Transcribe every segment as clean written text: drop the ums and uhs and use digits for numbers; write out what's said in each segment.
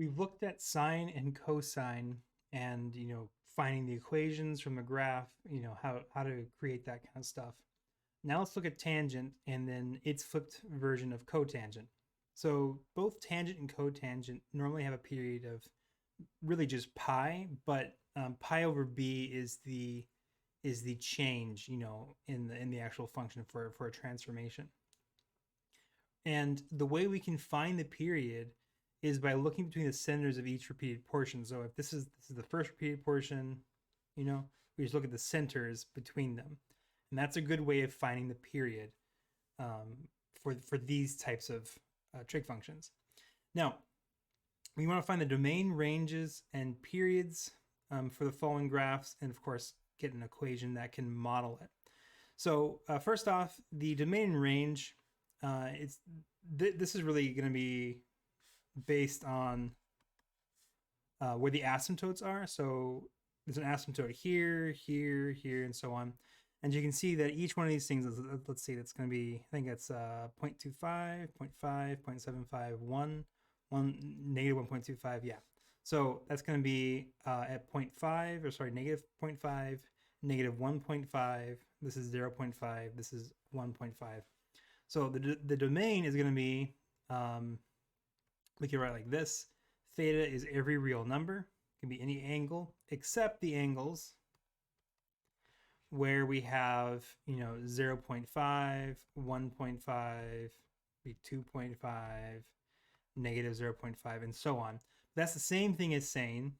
we've looked at sine and cosine and, finding the equations from the graph, how to create that kind of stuff. Now let's look at tangent and then its flipped version of cotangent. So both tangent and cotangent normally have a period of really just pi, but pi over b is the change, in the actual function for a transformation. And the way we can find the period is by looking between the centers of each repeated portion. So if this is the first repeated portion, we just look at the centers between them, and that's a good way of finding the period for these types of trig functions. Now, we want to find the domain, ranges, and periods for the following graphs, and of course, get an equation that can model it. So first off, the domain and range, this is really going to be based on where the asymptotes are. So there's an asymptote here, here, here, and so on. And you can see that each one of these things, let's see, that's going to be, I think it's 0.25, 0.5, 0.75, 1, negative 1.25, yeah. So that's going to be at 0.5, or sorry, negative 0.5, negative 1.5, this is 0.5, this is 1.5. So the domain is going to be, we can write like this. Theta is every real number. It can be any angle except the angles where we have, 0.5, 1.5, 2.5, negative 0.5, and so on. That's the same thing as saying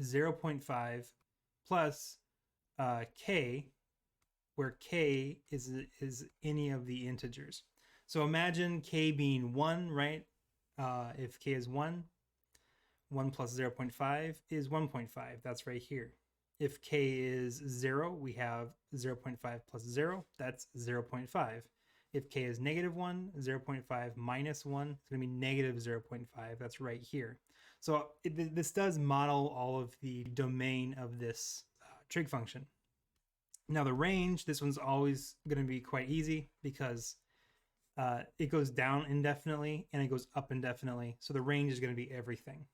0.5 plus k, where k is any of the integers. So imagine k being 1, right? If k is 1, 1 plus 0.5 is 1.5. That's right here. If k is 0, we have 0.5 plus 0. That's 0.5. If k is negative 1, 0.5 minus 1, it's going to be negative 0.5. That's right here. So this does model all of the domain of this trig function. Now the range, this one's always going to be quite easy because it goes down indefinitely and it goes up indefinitely. So the range is going to be everything.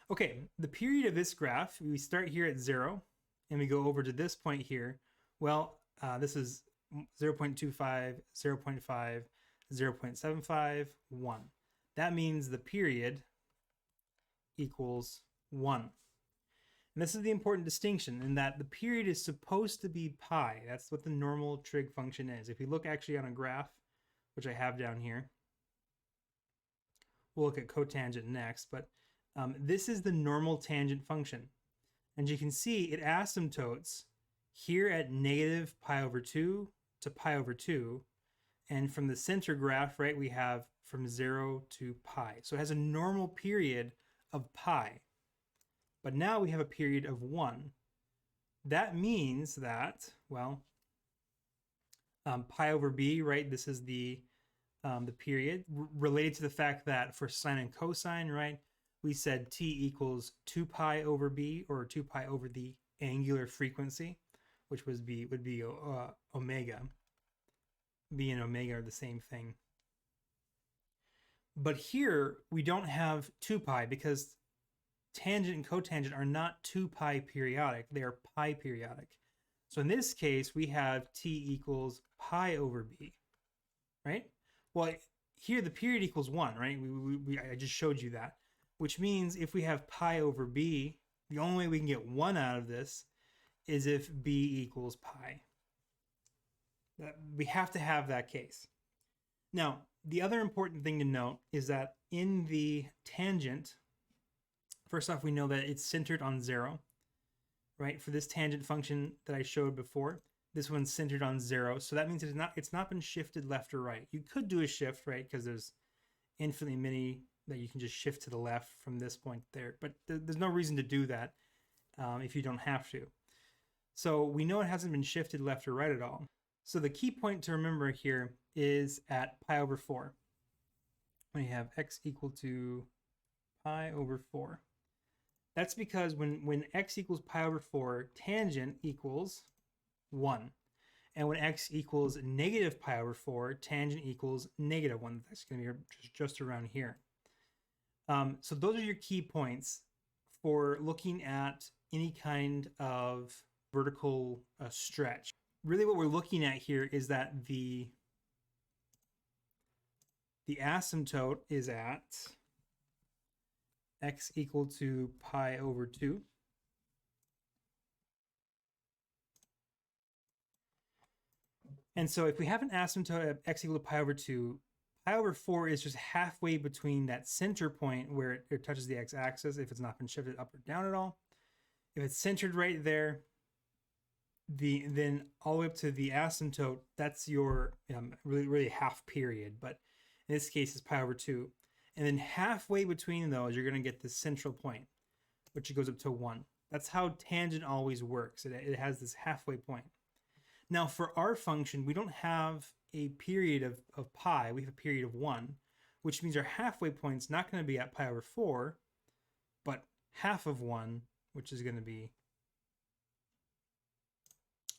Okay, the period of this graph, we start here at 0 and we go over to this point here. Well, this is 0.25, 0.5, 0.75, 1. That means the period equals 1. And this is the important distinction in that the period is supposed to be pi. That's what the normal trig function is. If we look actually on a graph, which I have down here, we'll look at cotangent next, but this is the normal tangent function. And you can see it asymptotes here at negative pi over 2 to pi over 2. And from the center graph, right, we have from 0 to pi. So it has a normal period of pi. But now we have a period of 1. That means that, well, pi over b, right, this is the period related to the fact that for sine and cosine, right, we said t equals 2 pi over b, or 2 pi over the angular frequency, which would be omega. B and omega are the same thing. But here we don't have 2 pi because tangent and cotangent are not 2 pi periodic, they are pi periodic. So in this case, we have t equals pi over b, right? Well, here the period equals 1, right? I just showed you that, which means if we have pi over b, the only way we can get 1 out of this is if b equals pi. We have to have that case. Now, the other important thing to note is that in the tangent, first off, we know that it's centered on 0, right? For this tangent function that I showed before, this one's centered on 0. So that means it's not been shifted left or right. You could do a shift, right? Because there's infinitely many that you can just shift to the left from this point there. But there's no reason to do that if you don't have to. So we know it hasn't been shifted left or right at all. So the key point to remember here is at pi over 4. When you have x equal to pi over 4. That's because when x equals pi over 4, tangent equals 1. And when x equals negative pi over 4, tangent equals negative 1. That's going to be just around here. So those are your key points for looking at any kind of vertical stretch. Really what we're looking at here is that the asymptote is at x equal to pi over 2. And so if we have an asymptote of x equal to pi over 2, pi over 4 is just halfway between that center point where it touches the x-axis if it's not been shifted up or down at all. If it's centered right there, then all the way up to the asymptote, that's your really half period, but in this case it's pi over 2. And then halfway between those, you're going to get the central point, which goes up to 1. That's how tangent always works. It has this halfway point. Now for our function, we don't have a period of pi, we have a period of 1, which means our halfway point's not going to be at pi over 4, but half of 1, which is going to be,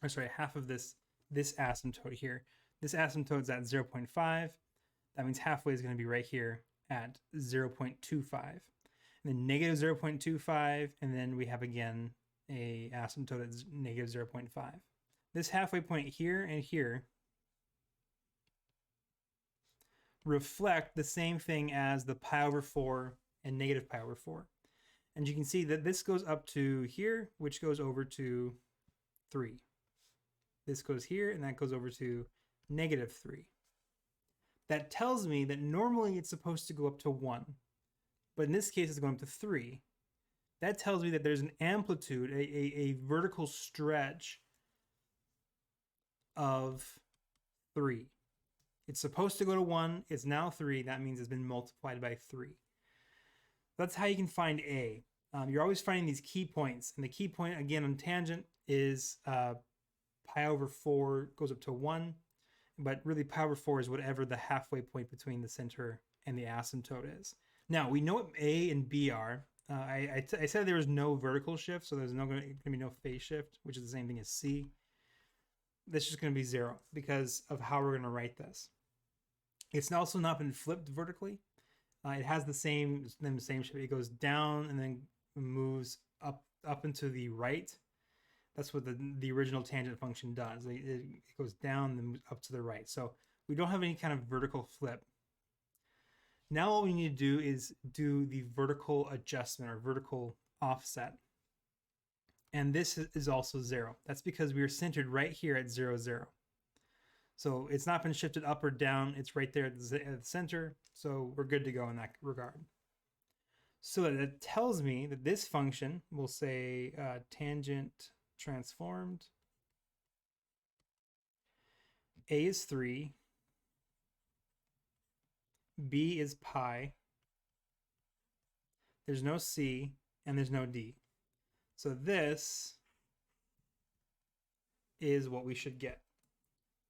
or sorry, half of this asymptote here. This asymptote is at 0.5. That means halfway is going to be right here at 0.25. And then negative 0.25, and then we have again a asymptote at negative 0.5. This halfway point here and here reflect the same thing as the pi over 4 and negative pi over 4. And you can see that this goes up to here, which goes over to 3. This goes here, and that goes over to negative 3. That tells me that normally it's supposed to go up to 1, but in this case it's going up to 3. That tells me that there's an amplitude, a vertical stretch of 3. It's supposed to go to 1, it's now 3, that means it's been multiplied by 3. That's how you can find A. You're always finding these key points, and the key point again on tangent is pi over 4 goes up to 1, but really pi over 4 is whatever the halfway point between the center and the asymptote is. Now we know what A and B are. I said there was no vertical shift, so there's going to be no phase shift, which is the same thing as C. This is just going to be 0 because of how we're going to write this. It's also not been flipped vertically. It has the same shape. It goes down and then moves up and to the right. That's what the original tangent function does. It goes down and moves up to the right. So we don't have any kind of vertical flip. Now all we need to do is do the vertical adjustment or vertical offset. And this is also 0. That's because we are centered right here at 0, 0. So it's not been shifted up or down. It's right there at the center. So we're good to go in that regard. So that tells me that this function, we'll say tangent transformed. A is 3. B is pi. There's no C and there's no D. So this is what we should get.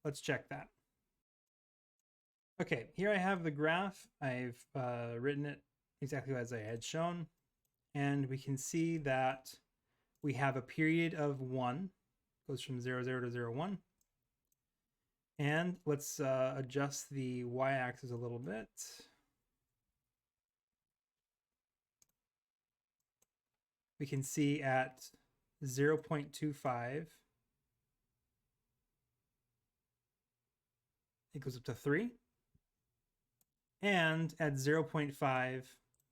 Let's check that. Okay, here I have the graph. I've written it exactly as I had shown. And we can see that we have a period of 1. Goes from 0, 0 to 0, 1. And let's adjust the y-axis a little bit. We can see at 0.25, it goes up to 3. And at 0.5,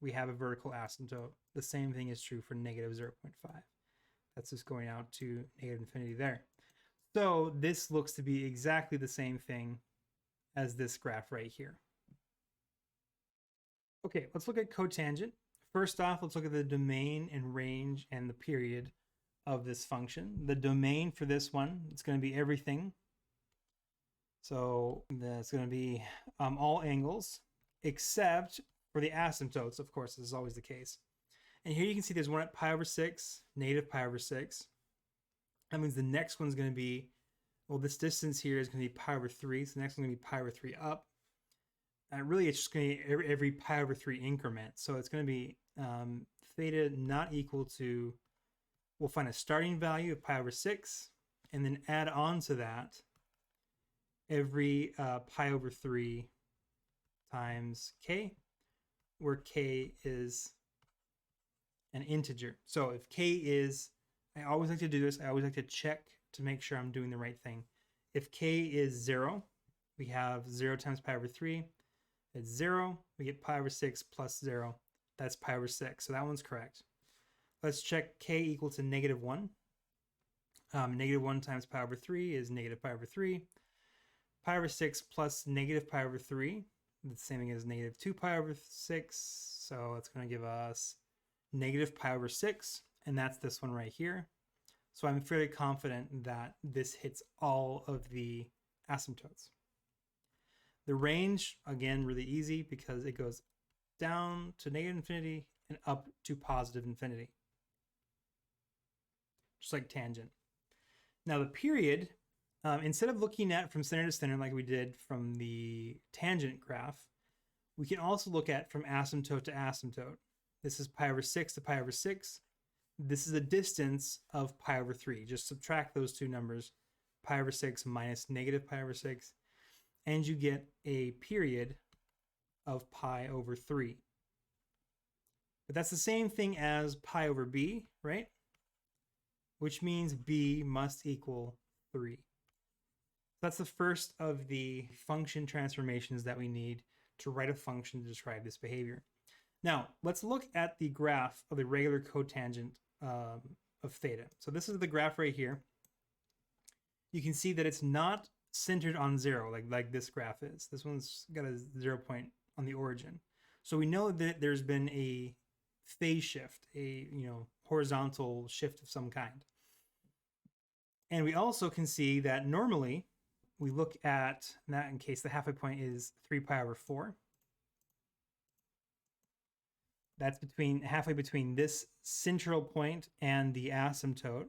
we have a vertical asymptote. The same thing is true for negative 0.5. That's just going out to negative infinity there. So this looks to be exactly the same thing as this graph right here. Okay, let's look at cotangent. First off, let's look at the domain and range and the period of this function. The domain for this one, it's going to be everything. So that's going to be all angles, except for the asymptotes, of course, this is always the case. And here you can see there's one at pi over 6, negative pi over 6. That means the next one's going to be, well, this distance here is going to be pi over 3. So the next one's going to be pi over 3 up. And really, it's just going to be every pi over 3 increment. So it's going to be theta not equal to, we'll find a starting value of pi over 6, and then add on to that every pi over 3 times k, where k is an integer. So if k is, I always like to do this, I always like to check to make sure I'm doing the right thing. If k is 0, we have 0 times pi over 3. It's 0. We get pi over 6 plus 0. That's pi over 6. So that one's correct. Let's check k equal to negative 1. Negative 1 times pi over 3 is negative pi over 3. Pi over 6 plus negative pi over 3, the same thing as negative 2 pi over 6. So it's going to give us negative pi over 6, and that's this one right here. So I'm fairly confident that this hits all of the asymptotes. The range, again, really easy because it goes down to negative infinity and up to positive infinity, just like tangent. Now the period, instead of looking at from center to center like we did from the tangent graph, we can also look at from asymptote to asymptote. This is pi over 6 to pi over 6. This is a distance of pi over 3. Just subtract those two numbers, pi over 6 minus negative pi over 6, and you get a period of pi over 3. But that's the same thing as pi over b, right? Which means b must equal 3. That's the first of the function transformations that we need to write a function to describe this behavior. Now, let's look at the graph of the regular cotangent of theta. So this is the graph right here. You can see that it's not centered on 0 like this graph is. This one's got a 0 point on the origin. So we know that there's been a phase shift, a horizontal shift of some kind. And we also can see that normally we look at, in that case, the halfway point is 3 pi over 4. That's halfway between this central point and the asymptote.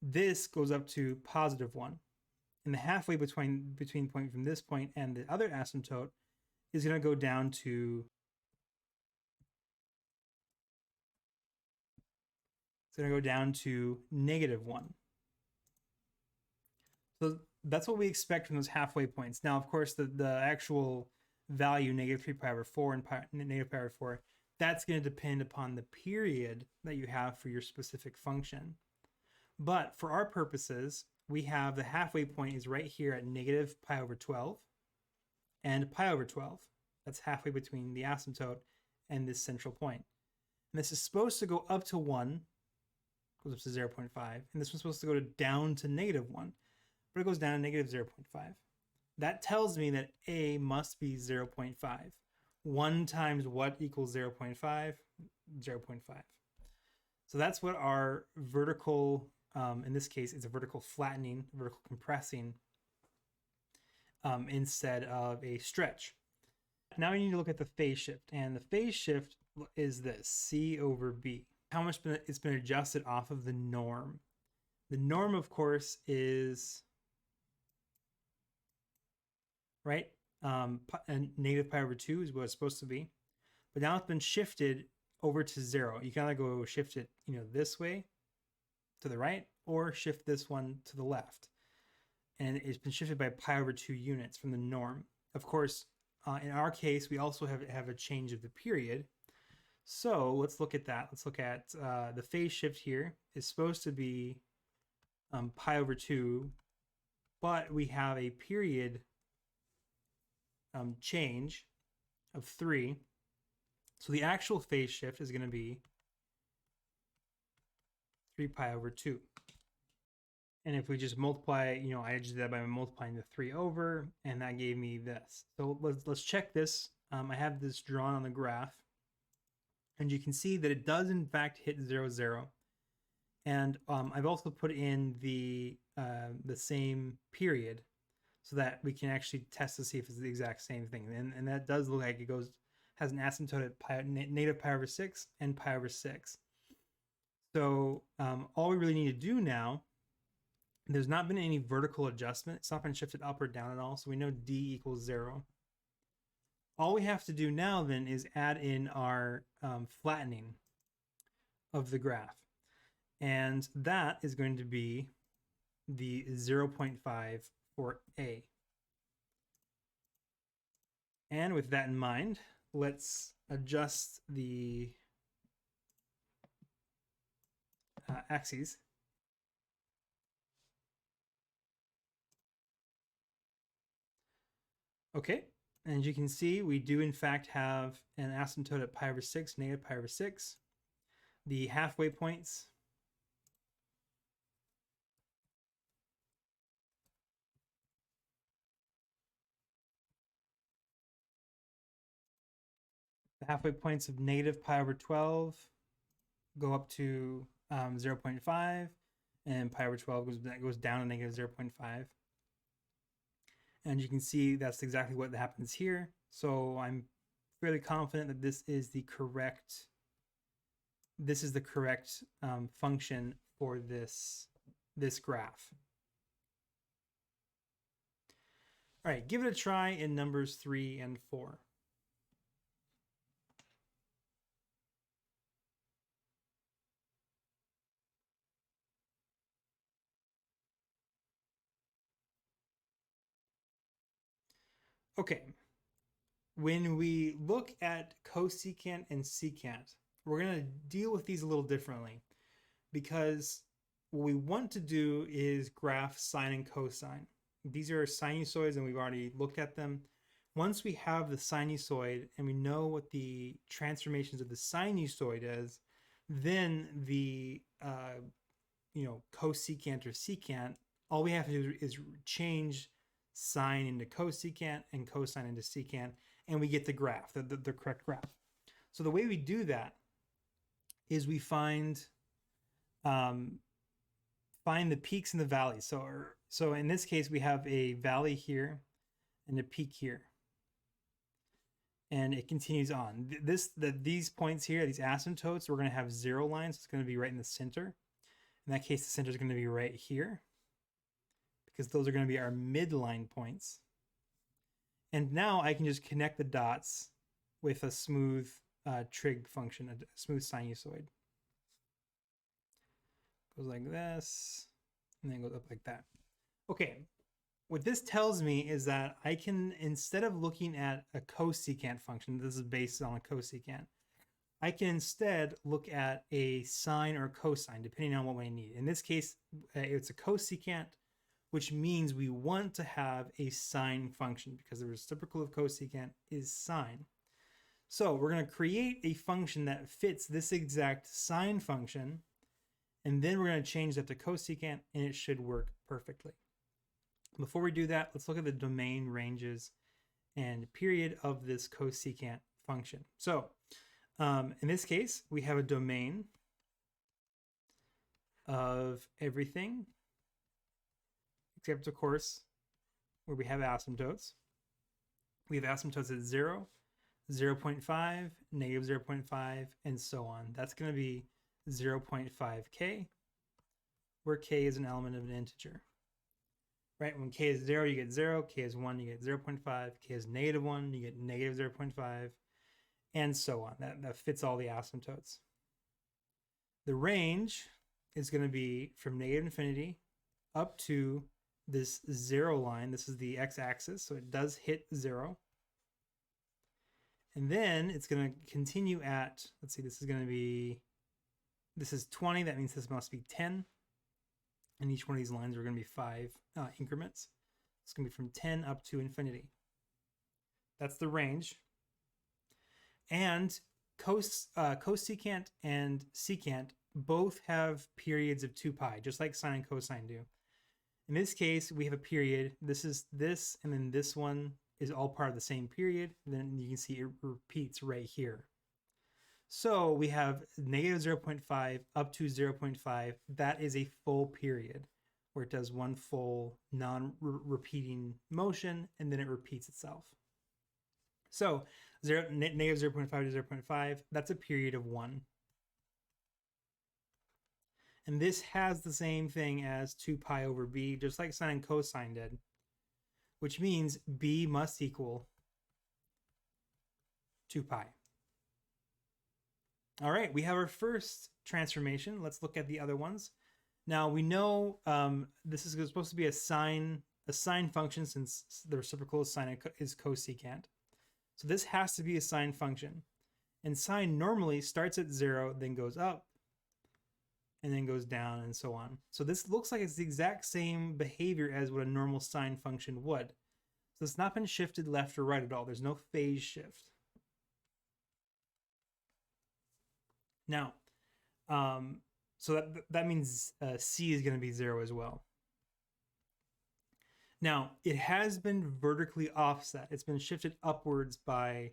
This goes up to positive 1. And the halfway between point from this point and the other asymptote is going to go down to, negative 1. So that's what we expect from those halfway points. Now, of course, the actual value, negative 3 pi over 4 and negative pi over 4, that's going to depend upon the period that you have for your specific function. But for our purposes, we have the halfway point is right here at negative pi over 12 and pi over 12. That's halfway between the asymptote and this central point. And this is supposed to go up to 1, goes up to 0.5, and this one's supposed to go down to negative 1, but it goes down to negative 0.5. That tells me that a must be 0.5. 1 times what equals 0.5? 0.5. So that's what our vertical, in this case, it's a vertical flattening, vertical compressing, instead of a stretch. Now we need to look at the phase shift, and the phase shift is this, C over B. How much it's been adjusted off of the norm. The norm, of course, is, right? And negative pi over 2 is what it's supposed to be. But now it's been shifted over to 0. You can either go shift it, this way to the right, or shift this one to the left. And it's been shifted by pi over 2 units from the norm. Of course, in our case, we also have a change of the period. So let's look at that. Let's look at the phase shift here is supposed to be pi over 2, but we have a period change of 3. So the actual phase shift is going to be 3 pi over 2. And if we just multiply, I just did that by multiplying the 3 over, and that gave me this. So let's check this. I have this drawn on the graph, and you can see that it does in fact hit 0, 0. And I've also put in the same period so that we can actually test to see if it's the exact same thing. And that does look like it has an asymptote at negative pi over 6 and pi over 6. So all we really need to do now, there's not been any vertical adjustment. It's not been shifted up or down at all. So we know D equals 0. All we have to do now then is add in our flattening of the graph. And that is going to be the 0.5 for A. And with that in mind, let's adjust the axes. Okay, and as you can see, we do in fact have an asymptote at pi over 6, negative pi over 6. The halfway points of negative pi over 12 go up to 0.5, and pi over 12 goes down to negative 0.5. And you can see that's exactly what happens here. So I'm fairly confident that this is the correct function for this graph. All right, give it a try in numbers 3 and 4. Okay, when we look at cosecant and secant, we're going to deal with these a little differently, because what we want to do is graph sine and cosine. These are sinusoids, and we've already looked at them. Once we have the sinusoid and we know what the transformations of the sinusoid is, then the cosecant or secant, all we have to do is change sine into cosecant and cosine into secant, and we get the graph, the correct graph. So the way we do that is we find the peaks and the valleys. So in this case, we have a valley here and a peak here, and it continues on. These points here, these asymptotes, we're going to have 0 lines. It's going to be right in the center. In that case, the center is going to be right here, because those are going to be our midline points. And now I can just connect the dots with a smooth trig function, a smooth sinusoid. Goes like this, and then goes up like that. Okay, what this tells me is that I can, instead of looking at a cosecant function, this is based on a cosecant, I can instead look at a sine or cosine, depending on what we need. In this case, it's a cosecant, which means we want to have a sine function, because the reciprocal of cosecant is sine. So we're going to create a function that fits this exact sine function, and then we're going to change that to cosecant, and it should work perfectly. Before we do that, let's look at the domain, ranges, and period of this cosecant function. So in this case, we have a domain of everything, except, of course, where we have asymptotes. We have asymptotes at 0, 0.5, negative 0.5, and so on. That's going to be 0.5k, where k is an element of an integer. Right? When k is 0, you get 0. K is 1, you get 0.5. K is negative 1, you get negative 0.5, and so on. That fits all the asymptotes. The range is going to be from negative infinity up to this 0 line. This is the x-axis, so it does hit 0. And then it's going to continue at, let's see, this is 20. That means this must be 10. And each one of these lines are going to be 5 increments. It's going to be from 10 up to infinity. That's the range. And cosecant and secant both have periods of 2 pi, just like sine and cosine do. In this case, we have a period. This is this, and then this one is all part of the same period. Then you can see it repeats right here. So we have negative 0.5 up to 0.5. That is a full period, where it does one full non-repeating motion, and then it repeats itself. So negative 0.5 to 0.5, that's a period of 1. And this has the same thing as 2 pi over b, just like sine and cosine did, which means b must equal 2 pi. All right, we have our first transformation. Let's look at the other ones. Now we know this is supposed to be a sine function, since the reciprocal of sine is cosecant. So this has to be a sine function. And sine normally starts at 0, then goes up, and then goes down, and so on. So this looks like it's the exact same behavior as what a normal sine function would. So it's not been shifted left or right at all. There's no phase shift. Now, so that means C is going to be 0 as well. Now, it has been vertically offset. It's been shifted upwards by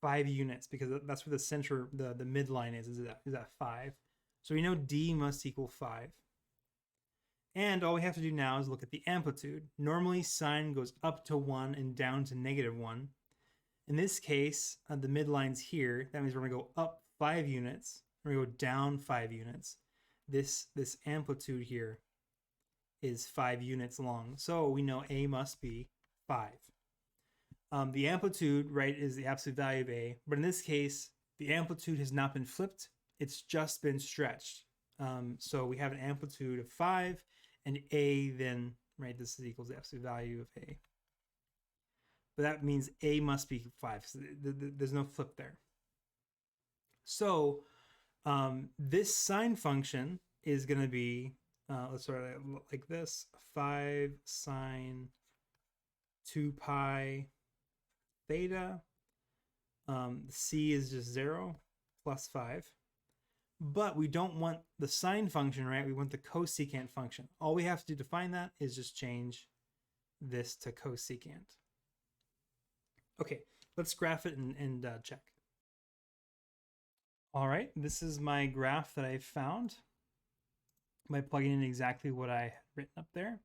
5 units, because that's where the center, the midline is at 5. So we know D must equal 5. And all we have to do now is look at the amplitude. Normally, sine goes up to 1 and down to -1. In this case, the midline's here. That means we're going to go up 5 units. We're going to go down 5 units. This amplitude here is 5 units long. So we know A must be 5. The amplitude, right, is the absolute value of A. But in this case, the amplitude has not been flipped. It's just been stretched. So we have an amplitude of 5, and A then, right, this is equals the absolute value of A. But that means A must be 5. So there's no flip there. So this sine function is going to be, let's start it like this, 5 sine 2 pi theta. C is just 0 plus 5. But we don't want the sine function, right? We want the cosecant function. All we have to do to find that is just change this to cosecant. Okay, let's graph it and check. All right, this is my graph that I found by plugging in exactly what I had written up there.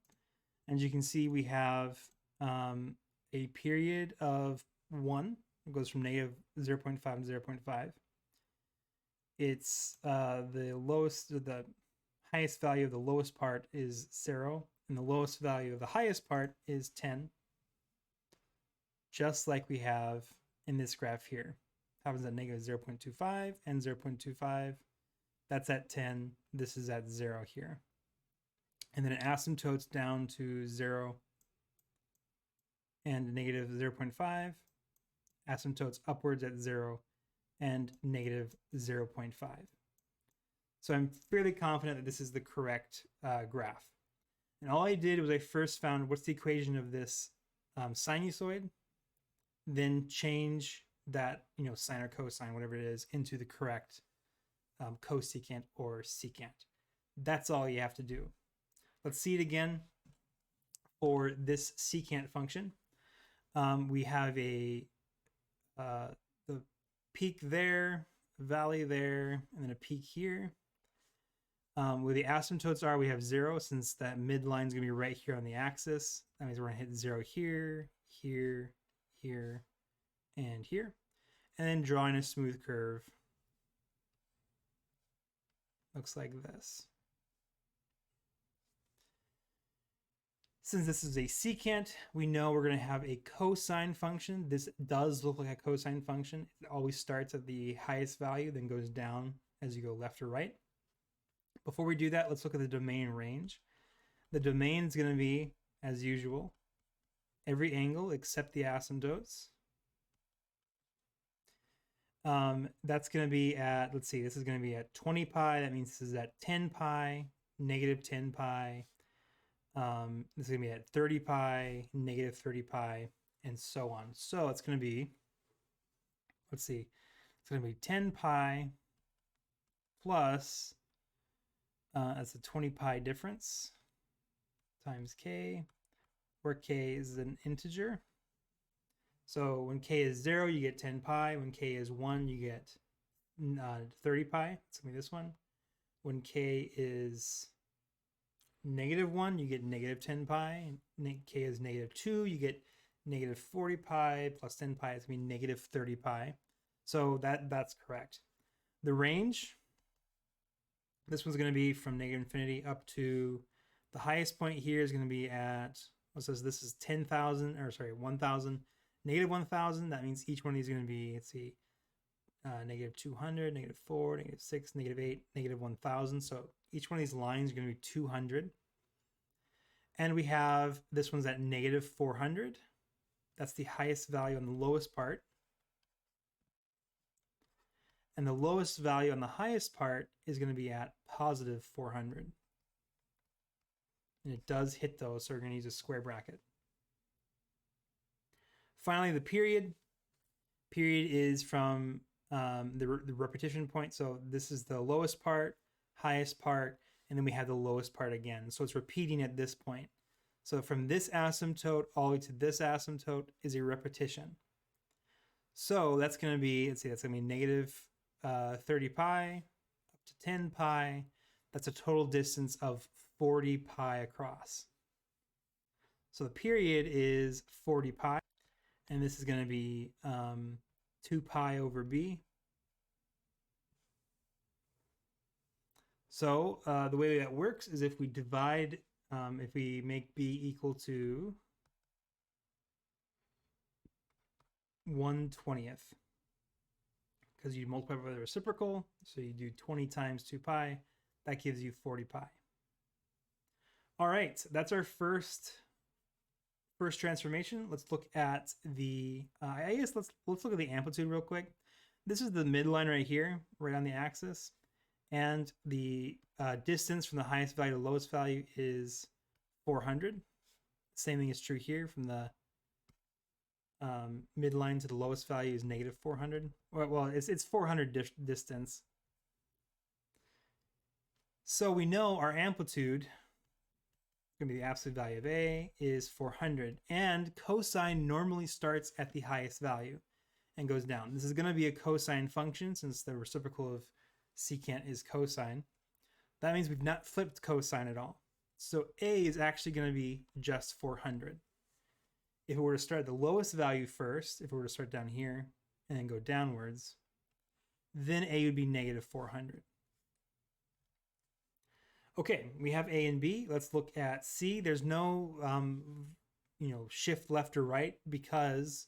And you can see we have a period of 1. It goes from -0.5 to 0.5. It's the highest value of the lowest part is 0, and the lowest value of the highest part is 10. Just like we have in this graph here. Happens at -0.25 and 0.25. That's at 10. This is at 0 here. And then it asymptotes down to 0 and -0.5. Asymptotes upwards at 0 and -0.5. So I'm fairly confident that this is the correct graph. And all I did was I first found what's the equation of this sinusoid, then change that, sine or cosine, whatever it is, into the correct cosecant or secant. That's all you have to do. Let's see it again for this secant function. We have the peak there, valley there, and then a peak here. Where the asymptotes are, we have 0, since that midline is going to be right here on the axis. That means we're going to hit 0 here, here, here, and here. And then drawing a smooth curve. Looks like this. Since this is a secant, we know we're going to have a cosine function. This does look like a cosine function. It always starts at the highest value, then goes down as you go left or right. Before we do that, let's look at the domain range. The domain is going to be, as usual, every angle except the asymptotes. That's going to be at, let's see, this is going to be at 20 pi. That means this is at 10 pi, -10 pi. This is going to be at 30 pi, -30 pi, and so on. So it's going to be, let's see, it's going to be 10 pi plus, that's a 20 pi difference, times k, where k is an integer. So when k is 0, you get 10 pi. When k is 1, you get 30 pi. It's going to be this one. When k is -1, you get -10 pi. K is -2, you get -40 pi plus 10 pi. It's going to be -30 pi. So that's correct. The range, this one's going to be from -infinity up to, the highest point here is going to be at, what says this is 10,000, or sorry, 1,000. -1,000, that means each one of these is going to be, let's see, -200, -4, -6, -8, -1,000. So each one of these lines is going to be 200. And we have, this one's at -400. That's the highest value on the lowest part. and the lowest value on the highest part is going to be at positive 400. And it does hit those, so we're going to use a square bracket. Finally, the period. Period is from the repetition point. So this is the lowest part, highest part, and then we have the lowest part again. So it's repeating at this point. So from this asymptote all the way to this asymptote is a repetition. So that's going to be, let's see, that's going to be negative 30 pi up to 10 pi. That's a total distance of 40 pi across. So the period is 40 pi, and this is going to be 2 pi over b. So the way that works is if we divide, if we make b equal to 1/20th, because you multiply by the reciprocal, so you do 20 times 2 pi, that gives you 40 pi. All right, that's our first transformation. Let's look at the, I guess let's look at the amplitude real quick. This is the midline right here, right on the axis. And the distance from the highest value to the lowest value is 400. Same thing is true here, from the midline to the lowest value is negative 400. Well, it's 400 distance. So we know our amplitude, going to be the absolute value of A, is 400, and cosine normally starts at the highest value and goes down. This is going to be a cosine function since the reciprocal of secant is cosine. That means we've not flipped cosine at all. So A is actually going to be just 400. If we were to start at the lowest value first, if we were to start down here and then go downwards, then A would be negative 400. Okay, we have A and B. Let's look at C. There's no shift left or right because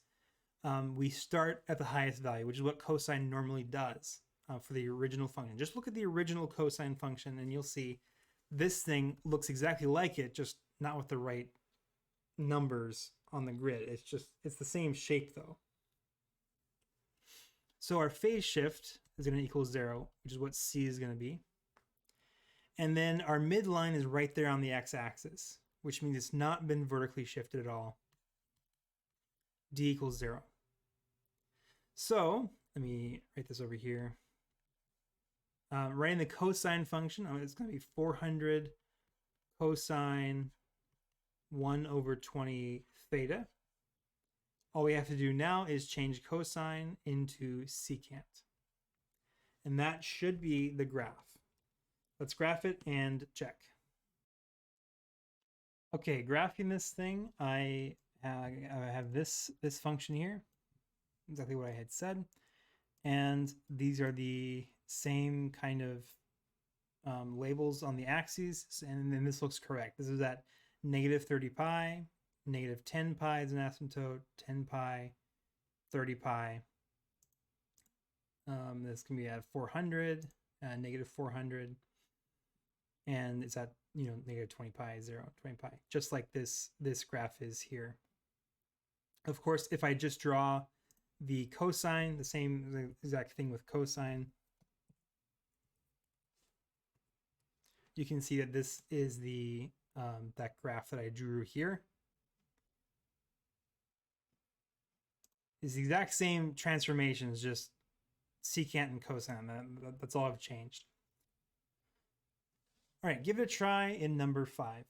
we start at the highest value, which is what cosine normally does for the original function. Just look at the original cosine function and you'll see this thing looks exactly like it, just not with the right numbers on the grid. It's the same shape though. So our phase shift is going to equal 0, which is what C is going to be. And then our midline is right there on the x-axis, which means it's not been vertically shifted at all. D equals 0. So let me write this over here. Writing the cosine function, it's going to be 400 cosine 1/20 theta. All we have to do now is change cosine into secant. And that should be the graph. Let's graph it and check. Okay, graphing this thing, I have this function here, exactly what I had said. And these are the same kind of labels on the axes, and then this looks correct. This is at negative 30 pi, negative 10 pi is an asymptote, 10 pi, 30 pi. This can be at 400, negative 400. And it's at, negative 20 pi, 0, 20 pi, just like this graph is here. Of course, if I just draw the cosine, the same exact thing with cosine, you can see that this is the that graph that I drew here. It's the exact same transformations, just secant and cosine. That's all I've changed. All right, give it a try in number 5.